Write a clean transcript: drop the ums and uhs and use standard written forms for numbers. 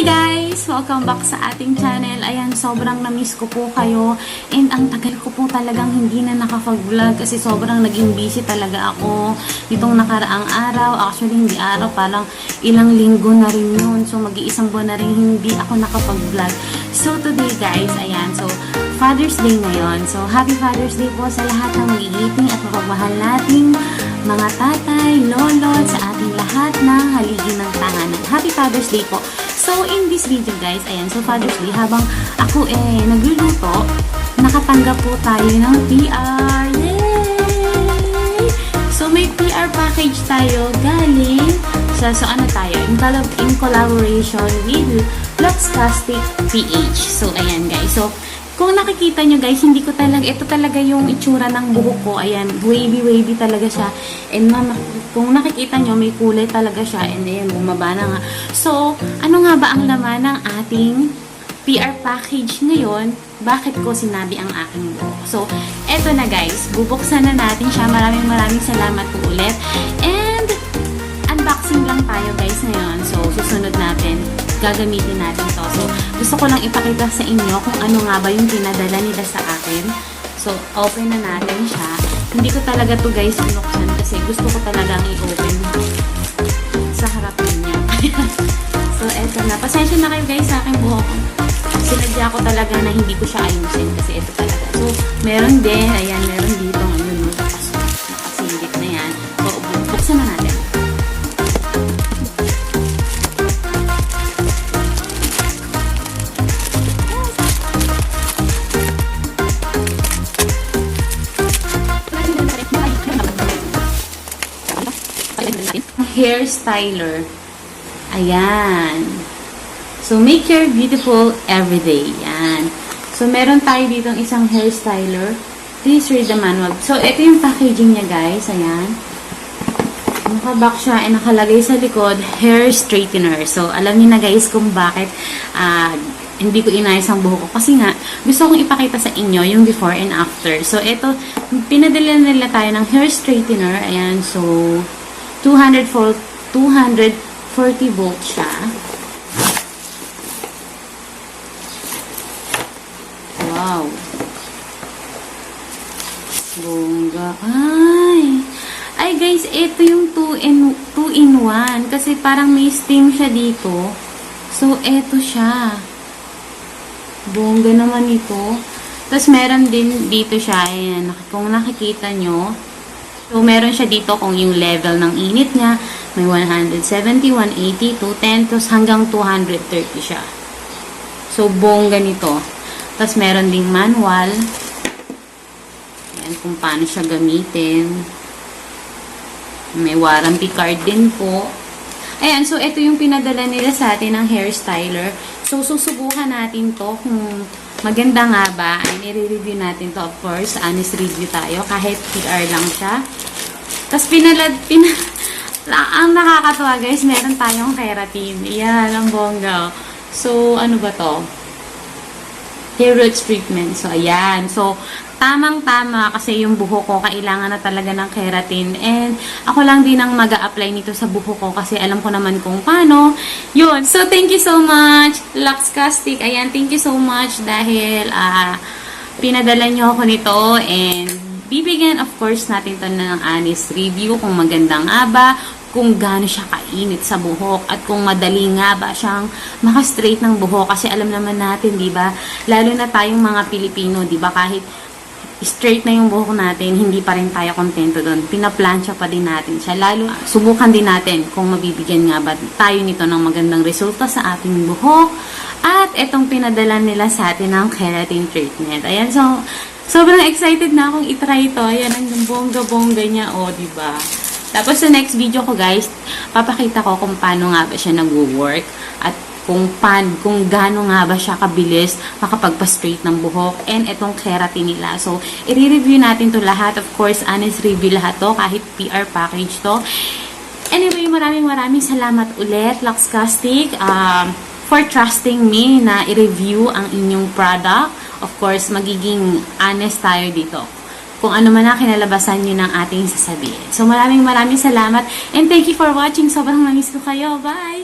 guys! Welcome back sa ating channel. Ayan, sobrang na-miss ko po kayo. And ang tagal ko po talagang hindi na nakapag-vlog kasi sobrang naging busy talaga ako nitong nakaraang araw. Actually, hindi araw, parang ilang linggo na rin yun. So, mag-iisang buwan na rin hindi ako nakapag-vlog. So, today guys, ayan, so, Father's Day ngayon. So, Happy Father's Day po sa lahat ng magigiting at mapagmahal nating mga tatay, lolo, sa ating lahat ng haligi ng tanganan. Happy Father's Day po. So, in this video guys, ayan, so Father's Day, habang ako nagluluto, nakatanggap po tayo ng PR. Yay! So, may PR package tayo galing sa, so ano tayo, in collaboration with Luxcastic PH. So, ayan guys. So, kung nakikita nyo guys, hindi ko talaga, ito talaga yung itsura ng buhok ko. Ayan, wavy talaga siya. And kung nakikita nyo, may kulay talaga siya. And ayan, bumaba na nga. So, ano nga ba ang laman ng ating PR package ngayon? Bakit ko sinabi ang aking buhok? So, eto na guys, bubuksan na natin siya. Maraming salamat po ulit. And, unboxing lang tayo guys ngayon. So, susunod natin, gagamitin natin to. So, gusto ko lang ipakita sa inyo kung ano nga ba yung pinadala nila sa akin. So, open na natin siya. Hindi ko talaga to guys binuksan kasi gusto ko talagang i-open sa harap niya. So, eto na. Pasensya na kayo guys sa aking buhok. Sinadya ko talaga na hindi ko siya ayusin kasi ito talaga. So, meron din. Ayan, meron dito. Ano, nakasilip na yan. So, buksan na natin. Hair styler. Ayan. So, make your beautiful everyday. Yan. So, meron tayo ditong isang hair styler. Please read the manual. So, ito yung packaging niya, guys. Ayan. Nakabox siya and nakalagay sa likod, hair straightener. So, alam niyo na, guys, kung bakit hindi ko inayos ang buhok ko. Kasi nga, gusto kong ipakita sa inyo yung before and after. So, ito, pinadala nila tayo ng hair straightener. Ayan. So, 240 volts siya. Wow. Bongga. Ay guys, ito yung 2 in 1 kasi parang may steam siya dito. So, ito siya. Bongga naman ito. Tapos, meron din dito siya. Ayan, kung nakikita nyo, so, meron siya dito kung yung level ng init niya. May 170, 180, 210, tapos hanggang 230 siya. So, bongga nito. Tapos, meron ding manual. Ayan, kung paano siya gamitin. May warranty card din po. Ayan, so, ito yung pinadala nila sa atin ng hair styler. So, susubukan natin to kung maganda nga ba. Ay, nire-review natin to, of course. Honest review tayo. Kahit PR lang siya. Tapos, ang nakakatawa, guys, meron tayong keratin. Yan, ang bongga. So, ano ba to? Hair roots treatment. So, ayan. So, tamang-tama kasi yung buhok ko, kailangan na talaga ng keratin. And, ako lang din ang mag-a-apply nito sa buhok ko kasi alam ko naman kung paano. Yun. So, thank you so much, Luxcastic. Ayan, thank you so much dahil pinadala nyo ako nito and bibigyan, of course, natin to ng honest review kung maganda nga ba, kung gaano siya kainit sa buhok, at kung madali nga ba siyang maka-straight ng buhok. Kasi alam naman natin, di ba, lalo na tayong mga Pilipino, di ba, kahit straight na yung buhok natin, hindi pa rin tayo kontento doon. Pinaplansya pa din natin siya. Lalo, subukan din natin kung mabibigyan nga ba tayo nito ng magandang resulta sa ating buhok. At itong pinadala nila sa atin ng keratin treatment. Ayan, so, sobrang excited na akong itry ito. Ayan, ang bongga-bongga niya. O, diba? Tapos, sa next video ko, guys, papakita ko kung paano nga ba siya nag-work. At kung gaano nga ba siya kabilis makapagpa-straight ng buhok. And itong keratin nila. So, i-review natin to lahat. Of course, honest review lahat to. Kahit PR package to. Anyway, maraming salamat ulit, Luxcastic, for trusting me na i-review ang inyong product. Of course, magiging honest tayo dito. Kung ano man ang kinalabasan nyo ng ating sasabihin. So, maraming salamat. And thank you for watching. Sobrang namiss ko kayo. Bye!